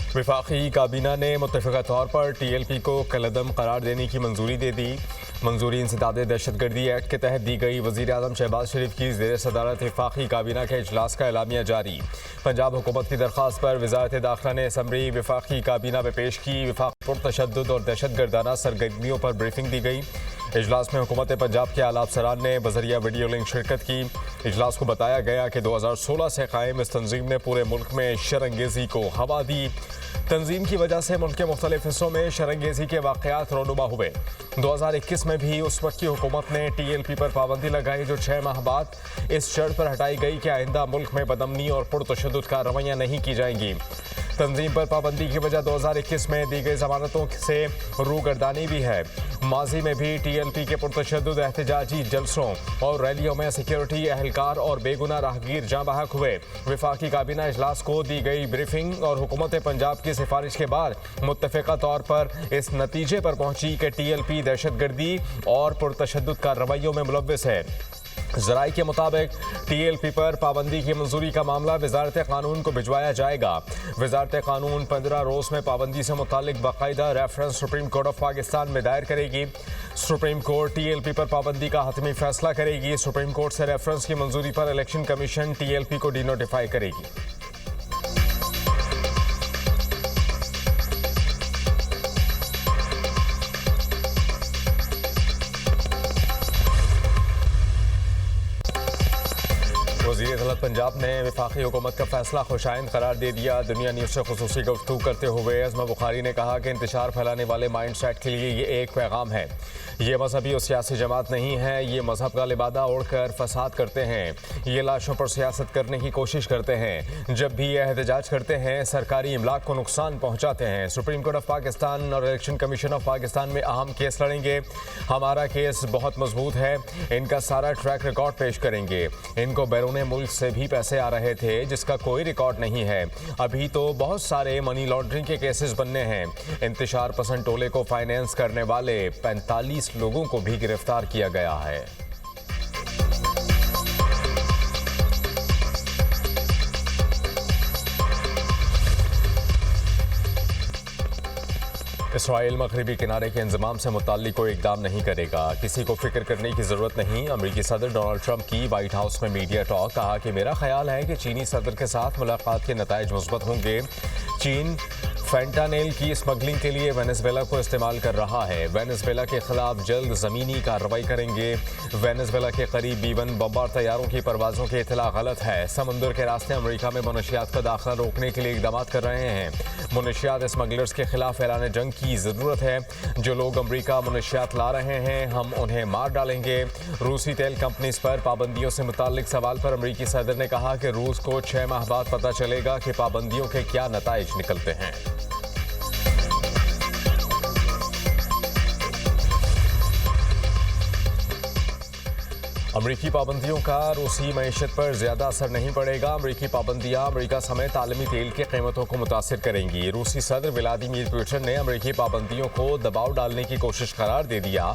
वफाकी काबीना ने मुत्तफ़िक़ा तौर पर TLP को कलअदम करार देने की मंजूरी दे दी। मंजूरी इंसदाद दहशतगर्दी एक्ट के तहत दी गई। वज़ीर आज़म शहबाज शरीफ की ज़ेर सदारत वफाकी काबीना के इजलास का एलामिया जारी। पंजाब हुकूमत की दरख्वास्त पर वज़ारत दाखिला ने असम्बली वफाकी काबीना में पेश की। वफाक पुरतशद्दुद और दहशतगर्दाना सरगर्मियों पर ब्रीफिंग दी गई। इजलास में हुकूमत पंजाब के आला अफसरान ने बज़रिया वीडियो लिंक शिरकत की। इजलास को बताया गया कि 2016 से कायम इस तंजीम ने पूरे मुल्क में शरअंगेज़ी को हवा दी। तंजीम की वजह से मुल्क के मुख्तलिफ हिस्सों में शरअंगेज़ी के वाक़यात रोनुमा हुए। 2021 में भी उस वक्त की हुकूमत ने TLP पर पाबंदी लगाई, जो 6 माह बाद इस शर्त पर हटाई गई कि आइंदा मुल्क में बदअमनी और पुरतशद्दुद कार्रवाइयाँ नहीं की जाएंगी। तंजीम पर पाबंदी की वजह 2021 में दी गई जमानतों से रूगर्दानी भी है। माजी में भी TLP के पुरतशद्दुद एहतजाजी जलसों और रैलियों में सिक्योरिटी एहलकार और बेगुनाह राहगीर जाँ बहक हुए। वफाकी काबीना इजलास को दी गई ब्रीफिंग और हुकूमत पंजाब की सिफारिश के बाद मुत्तफ़िक़ा तौर पर इस नतीजे पर पहुंची कि TLP दहशतगर्दी और पुरतशद्दुद कार्रवाइयों में मुलव्वस है। ज़राए के मुताबिक TLP पर पाबंदी की मंजूरी का मामला वज़ारत कानून को भिजवाया जाएगा। वज़ारत कानून 15 रोज़ में पाबंदी से मुतालिक बाकायदा reference supreme court of Pakistan में दायर करेगी। सुप्रीम कोर्ट TLP पर पाबंदी का हतमी फैसला करेगी। सुप्रीम कोर्ट से रेफरेंस की मंजूरी पर इलेक्शन कमीशन TLP को डिनोटिफाई करेगी। वज़ीर अदालत पंजाब ने वफाकी हुकूमत का फैसला खुशाइंद करार दे दिया। दुनिया न्यूज़ से खुसूसी गुफ्तगू करते हुए अज़मा बुखारी ने कहा कि इंतशार फैलाने वाले माइंड सेट के लिए ये एक पैगाम है। ये मजहबी और सियासी जमात नहीं है। ये मजहब का लिबादा ओढ़कर फसाद करते हैं। ये लाशों पर सियासत करने की कोशिश करते हैं। जब भी ये एहतजाज करते हैं, सरकारी इमलाक को नुकसान पहुँचाते हैं। सुप्रीम कोर्ट ऑफ पाकिस्तान और इलेक्शन कमीशन ऑफ पाकिस्तान में अहम केस लड़ेंगे। हमारा केस बहुत मजबूत है। इनका सारा ट्रैक रिकॉर्ड पेश करेंगे। इनको बैरून मुल्क से भी पैसे आ रहे थे जिसका कोई रिकॉर्ड नहीं है। अभी तो बहुत सारे मनी लॉन्ड्रिंग के केसेस बनने हैं। इंतशार पसंद टोले को फाइनेंस करने वाले 45 लोगों को भी गिरफ्तार किया गया है। इसराइल मगरबी किनारे के इंजमाम से मुताल्लिक कोई इकदाम नहीं करेगा। किसी को फिक्र करने की ज़रूरत नहीं। अमरीकी सदर डोनाल्ड ट्रंप की वाइट हाउस में मीडिया टॉक। कहा कि मेरा ख्याल है कि चीनी सदर के साथ मुलाकात के नताइज मुस्बत होंगे। चीन फेंटानिल की स्मगलिंग के लिए वेनेजुएला को इस्तेमाल कर रहा है। वेनेजुएला के खिलाफ जल्द ज़मीनी कार्रवाई करेंगे। वेनेजुएला के करीब B-1 बमबार तैयारों की परवाज़ों की इत्तला गलत है। समुंदर के रास्ते अमरीका में मुनशियात का दाखिला रोकने के लिए इकदाम कर रहे हैं। मुनशियात स्मगलर्स के खिलाफ ऐलान जंग की ज़रूरत है। जो लोग अमरीका मुनशियात ला रहे हैं, हम उन्हें मार डालेंगे। रूसी तेल कंपनीज पर पाबंदियों से मुताल्लिक सवाल पर अमरीकी सदर ने कहा कि रूस को 6 माह बाद पता चलेगा कि पाबंदियों के क्या नताइज निकलते हैं। अमरीकी पाबंदियों का रूसी मईशत पर ज़्यादा असर नहीं पड़ेगा। अमरीकी पाबंदियां अमरीका समेत आलमी तेल की कीमतों को मुतासिर करेंगी। रूसी सदर व्लादिमीर पुतिन ने अमरीकी पाबंदियों को दबाव डालने की कोशिश करार दे दिया।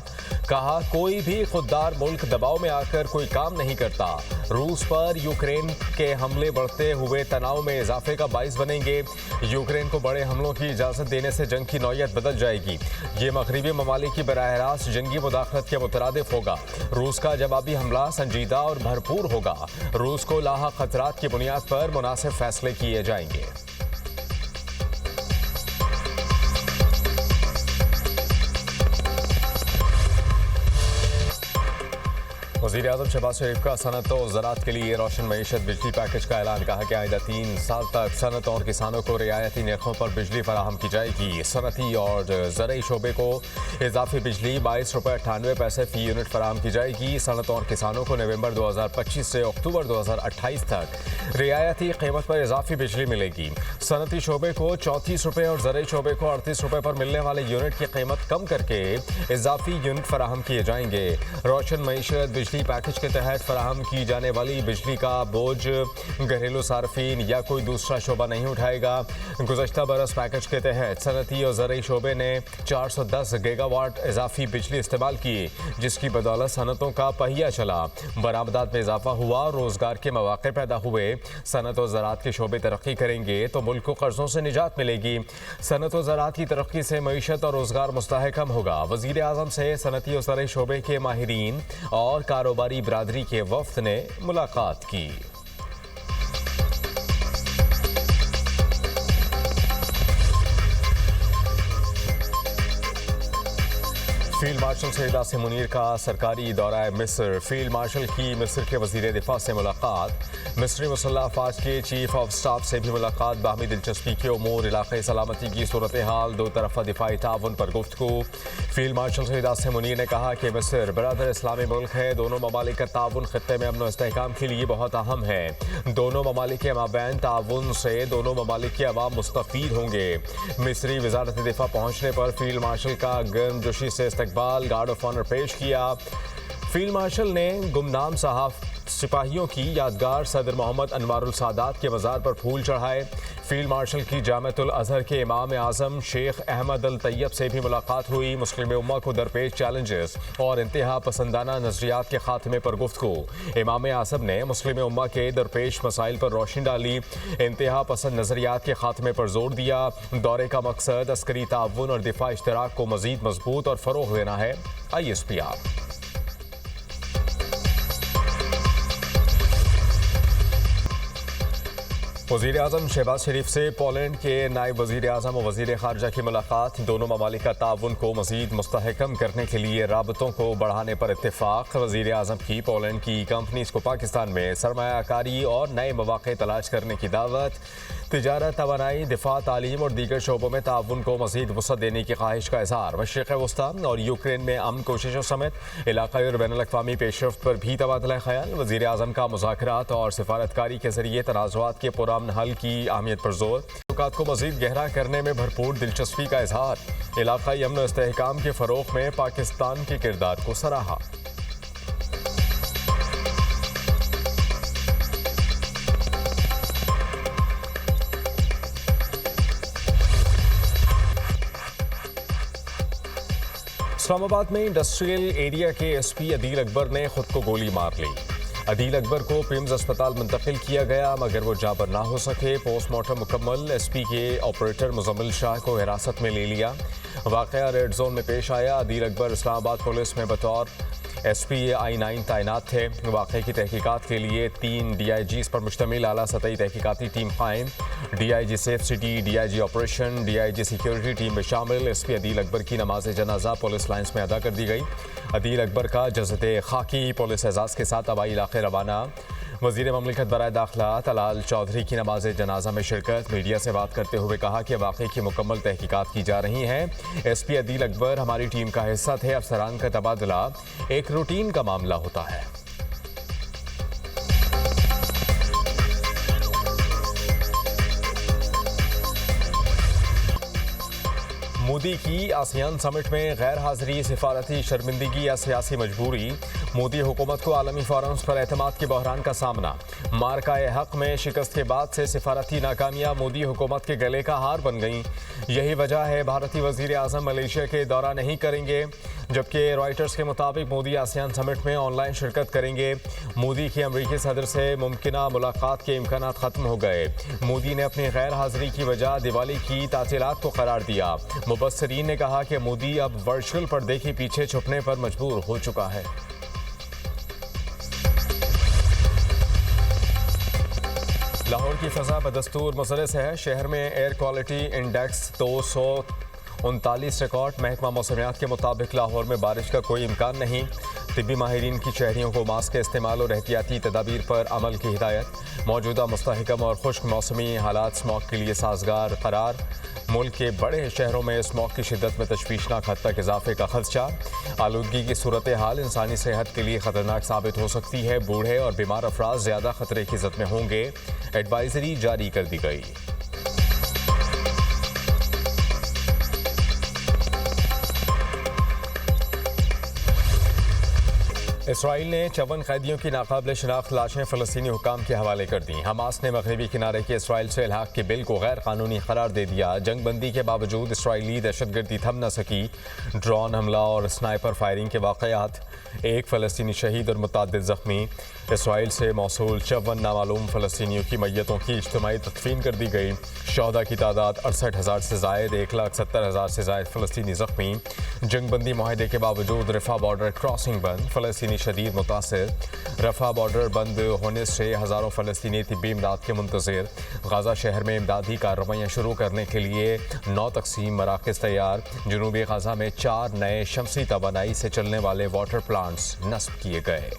कहा, कोई भी खुददार मुल्क दबाव में आकर कोई काम नहीं करता। रूस पर यूक्रेन के हमले बढ़ते हुए तनाव में इजाफे का बाइस बनेंगे। यूक्रेन को बड़े हमलों की इजाज़त देने से जंग की नौयत बदल जाएगी। ये मगरबी ममालिक की बराह रास्त जंगी मुदाखलत के मुतरादिफ होगा। रूस का जवाबी हमला संजीदा और भरपूर होगा। रूस को लाहक खतरात की बुनियाद पर मुनासिब फैसले किए जाएंगे। वज़ीर आज़म शहबाज शरीफ का सनत और ज़राअत के लिए रोशन मईशत बिजली पैकेज का ऐलान। कहा कि आइंदा 3 साल तक सनत और किसानों को रियायती नरखों पर बिजली फराहम की जाएगी। सनती और ज़रई शोबे को इजाफी बिजली 22 रुपये 98 पैसे फ़ी यूनिट फराहम की जाएगी। सनत और किसानों को नवंबर 2025 से अक्टूबर 2028 तक रियायती कीमत पर इजाफी बिजली मिलेगी। सनती शोबे को 34 रुपये और ज़रई शोबे को 38 रुपये पर मिलने वाले यूनिट की कीमत कम करके इजाफी यूनिट फराहम किए जाएंगे। रोशन मईशत बिजली पैकेज के तहत फराहम की जाने वाली बिजली का बोझ घरेलू सार्फिन या कोई दूसरा शोबा नहीं उठाएगा। गुज़श्ता बरस पैकेज के तहत सनती और ज़रूरी शोबे ने 410 गीगावाट इजाफी बिजली इस्तेमाल की, जिसकी बदौलत सनतों का पहिया चला, बरामदात में इजाफा हुआ, रोजगार के मौके पैदा हुए। सनत और ज़राअत के शोबे तरक्की करेंगे तो मुल्क को कर्जों से निजात मिलेगी। सनत और ज़राअत की तरक्की से मईशत और रोजगार मुस्तहकम होगा। वज़ीर आज़म से सनती और ज़रूरी शोबे के माहिरीन और कारोबारी बरादरी के वफ्द ने मुलाकात की। फील्ड मार्शल सईद आसिम मुनीर का सरकारी दौरा मिस्र। फील्ड मार्शल की मिस्र के वज़ीर दिफा से मुलाकात। मिस्री मुसल्लह अफवाज के चीफ ऑफ स्टाफ से भी मुलाकात। बाहमी दिलचस्पी के उमूर, इलाक़ाई सलामती की सूरत हाल, दो तरफ़ा दिफाई ताउन पर गुफ्तगू। फील्ड मार्शल सईद आसिम मुनीर ने कहा कि मिस्र बरादर इस्लामी मुल्क है। दोनों ममालिक का ताउन खित्ते में अमन और इस्तेहकाम के लिए बहुत अहम है। दोनों ममालिक के माबैन ताउन से दोनों ममालिक के अवाम मुस्तफ़ीद होंगे। मिस्री वज़ारत दिफा पहुँचने पर फील्ड मार्शल का गर्मजोशी से इस्तकबाल, गार्ड ऑफ ऑनर पेश किया। फील्ड मार्शल ने गुमनाम सिपाहियों की यादगार सदर मोहम्मद अनवारुल सादात के मज़ार पर फूल चढ़ाए। फील्ड मार्शल की जामिअतुल अज़हर के इमाम आज़म शेख अहमद अल तैयब से भी मुलाकात हुई। मुस्लिम उम्मा को दरपेश चैलेंजेस और इंतहा पसंदाना नज़रियात के खात्मे पर गुफ्तगू। इमाम आज़म ने मुस्लिम उम्मा के दरपेश मसाइल पर रोशनी डाली, इंतहा पसंद नज़रियात के खात्मे पर जोर दिया। दौरे का मकसद अस्करी ताउन और दिफा इश्तराक को मज़ीद मजबूत और फ़रोग़ देना है। ISPR वज़ीर आज़म शहबाज शरीफ से पोलैंड के नायब वज़ीर आज़म और वज़ीर ख़ारजा की मुलाकात। दोनों ममालिक का ताउन को मज़ीद मुस्तहकम करने के लिए राबतों को बढ़ाने पर इत्तेफाक। वज़ीर आज़म की पोलैंड की कंपनीज को पाकिस्तान में सरमायाकारी और नए मौक़े तलाश करने की दावत। तिजारत, तवानाई, दिफा, तालीम और दीगर शोबों में ताउन को मज़ीद वसअत देने की ख्वाहिश का इज़हार। मशरिक़ वस्ता और यूक्रेन में अमन कोशिशों समेत इलाक़ाई और बैनुल-अक़वामी पेशरफ्त पर भी तबादला ख़याल। वज़ीर आज़म का मुज़ाकरात और सिफारतकारी के ज़रिए तनाज़ुआत के पुरअमन हल की अहमियत पर जोर। ताल्लुकात को मज़ीद गहरा करने में भरपूर दिलचस्पी का इज़हार। इलाक़ाई अमन और इस्तेहकाम के फ़रोग़ में पाकिस्तान के किरदार को सराहा। इस्लामाबाद में इंडस्ट्रियल एरिया के SP अदील अकबर ने खुद को गोली मार ली। अदील अकबर को पिम्स अस्पताल मुंतकिल किया गया मगर वो जहाँ पर ना हो सके। पोस्टमार्टम मुकम्मल। SP के ऑपरेटर मुजम्मिल शाह को हिरासत में ले लिया। वाक़या रेड जोन में पेश आया। अदील अकबर इस्लामाबाद पुलिस में बतौर SP I9 तैनात थे। वाक़े की तहकीकात के लिए 3 DIGs पर मुश्तमिल आला सतही तहकीकाती टीम कायम। DIG safe city, DIG operation, DIG security team में शामिल। SP अदील अकबर की नमाज जनाजा पुलिस लाइन्स में अदा कर दी गई। अदील अकबर का जज़्बे खाकी पुलिस एजाज़ के साथ हवाई इलाके रवाना। वज़ीर ममलिकत बराए दाखिला तलाल चौधरी की नमाज जनाजा में शिरकत। मीडिया से बात करते हुए कहा कि वाक़े की मुकम्मल तहकीकात की जा रही हैं। SP अदील अकबर हमारी टीम का हिस्सा थे। अफसरान का तबादला एक रूटीन का मामला होता है। मोदी की आसियान समिट में गैर हाजिरी सिफारती शर्मिंदगी या सियासी मजबूरी। मोदी हुकूमत को आलमी फोरम्स पर एतमाद के बहरान का सामना। मार्काए हक में शिकस्त के बाद से सिफारती नाकामियां मोदी हुकूमत के गले का हार बन गईं। यही वजह है भारतीय वज़ीर आज़म मलेशिया के दौरा नहीं करेंगे, जबकि रॉयटर्स के मुताबिक मोदी आसियान समिट में ऑनलाइन शिरकत करेंगे। मोदी की अमरीकी सदर से मुमकिना मुलाकात के इम्कान ख़त्म हो गए। मोदी ने अपनी गैर हाजिरी की वजह दिवाली की तातीलात को करार दिया। मुबस्सरीन ने कहा कि मोदी अब वर्चुअल पर्दे के पीछे छुपने पर मजबूर हो चुका है। लाहौर की फ़ज़ा बदस्तूर मुसलस है। शहर में एयर क्वालिटी इंडेक्स 239 रिकॉर्ड। महकमा मौसमियात के मुताबिक लाहौर में बारिश का कोई इम्कान नहीं। तिब्बी माहिरीन की शहरियों को मास्क के इस्तेमाल और एहतियाती तदाबीर पर अमल की हिदायत। मौजूदा मुस्तहकम और खुश्क मौसमी हालात स्मॉग के लिए साजगार करार। मुल्क के बड़े शहरों में स्मॉग की शिद्दत में तशवीशनाक हद तक इजाफे का खदशा। आलूदगी की सूरत हाल इंसानी सेहत के लिए ख़तरनाक साबित हो सकती है। बूढ़े और बीमार अफराद ज़्यादा खतरे की ज़द में होंगे। एडवाइजरी जारी कर दी गई। इसराइल ने 54 कैदियों की नाकाबिल शनाख्त लाशें फ़लस्तीनी हुकाम के हवाले कर दी। हमास ने मगरबी किनारे के इसराइल से इल्हाक के बिल को गैर कानूनी करार दे दिया। जंगबंदी के बावजूद इसराइली दहशतगर्दी थम न सकी। ड्रोन हमला और स्नाइपर फायरिंग के वाक़यात, एक फ़लस्तीनी शहीद और मुतअद्दिद ज़ख्मी। इसराइल से मौसूल 54 नामालूम फ़लस्तीनियों की मैयतों की इज्तिमाई तदफीन कर दी गई। शहदा की तादाद 68,000 से ज़ायद, 1,70,000 से ज़ायद फ़लस्तीनी ज़ख्मी। जंगबंदी माहिदे के बावजूद रफ़ा बॉर्डर क्रॉसिंग बंद, फ़लस्तीनी शदीद मुतासर। रफ़ा बॉर्डर बंद होने से हज़ारों फ़लस्तीनी तिब्बी इमदाद के मुंतज़िर। गाज़ा शहर में इमदादी कार्रवाइयाँ शुरू करने के लिए 9 तक़सीम मराकज़ तैयार। जनूबी गाज़ा में 4 नए शमसी तवानाई से चलने वाले वाटर प्लांट्स नस्ब किए गए।